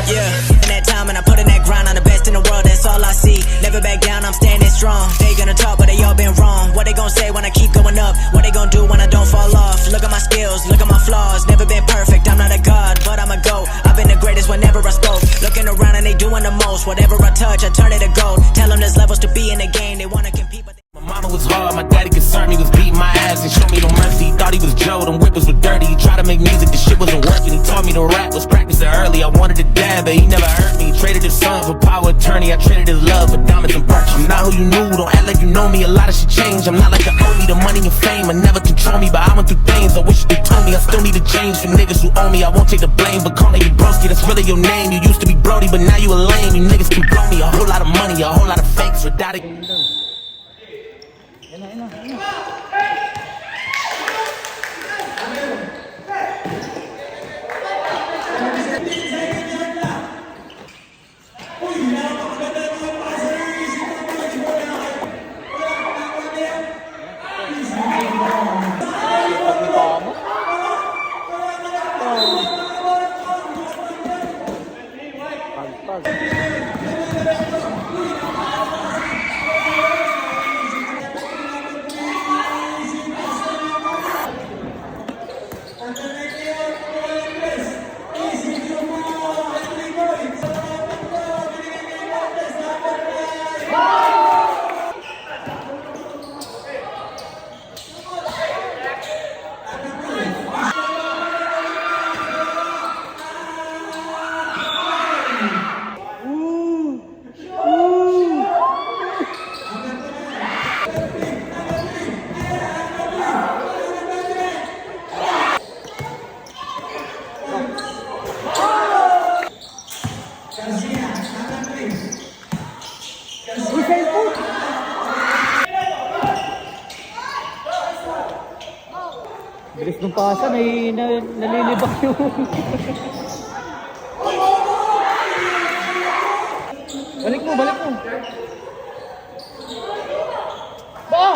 Yeah, in that time and I put in that grind, I'm the best in the world, that's all I see. Never back down, I'm standing strong. They gonna talk, but they all been wrong. What they gonna say when I keep going up? What they gonna do when I don't fall off? Look at my skills, look at my flaws. Never been perfect, I'm not a god, but I'm a GOAT. I've been the greatest whenever I spoke. Looking around and they doing the most. Whatever I touch, I turn it to gold. Tell them there's levels to be in the game, they wanna compete, but My mama was hard, my daddy concerned me, was beating my ass and showed me no mercy. He thought he was Joe, them whippers were dirty. He tried to make music, the shit wasn't working. He taught me to rap, was practicing early. I wanted to dab, but he never hurt me. He traded his son for power attorney, I traded his love for diamonds and perks. I'm not who you knew, don't act like you know me. A lot of shit changed, I'm not like the owe me the money and fame. I never control me, but I went through things I wish they told me. I still need to change for niggas who owe me. I won't take the blame, but calling you broski, that's really your name. You used to be Brody, but now you a lame. You niggas can blow me a whole lot of money, a whole lot of fakes without it. Bilis nung pasa, nalilibak yung... Balik mo, balik mo. Ba!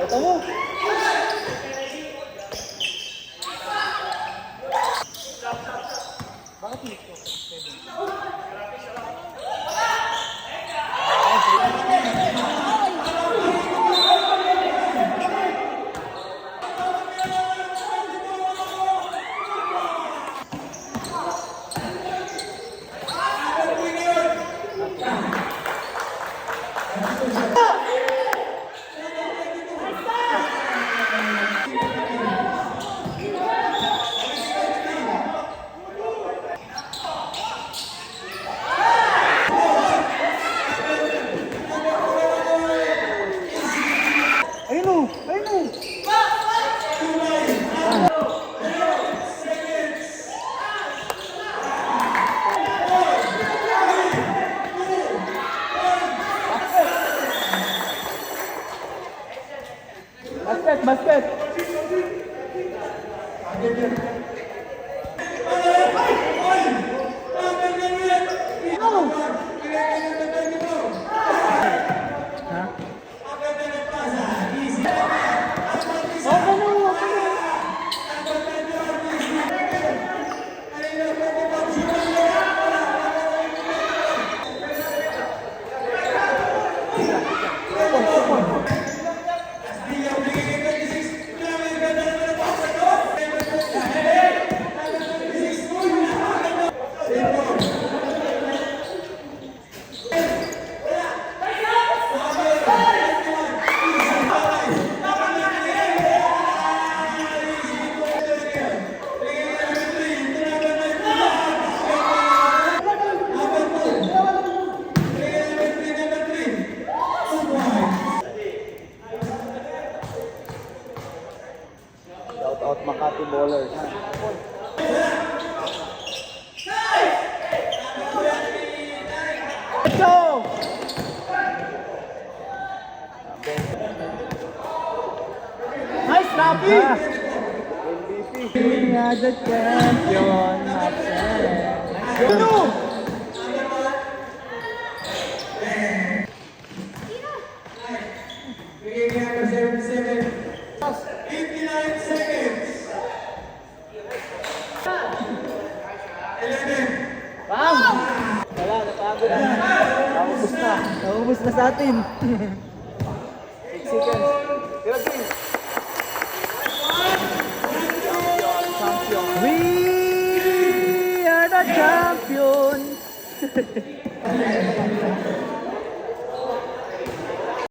Ito mo. Bakit dito? Basket! Out Makati Ballers. Let's go! Nice, Rafi! MVP. We are the champion, my friend. Bam! Wala, napagod na. Naubos na. Naubos na sa atin. 6 seconds. Tira, game. Champion. We are the champions.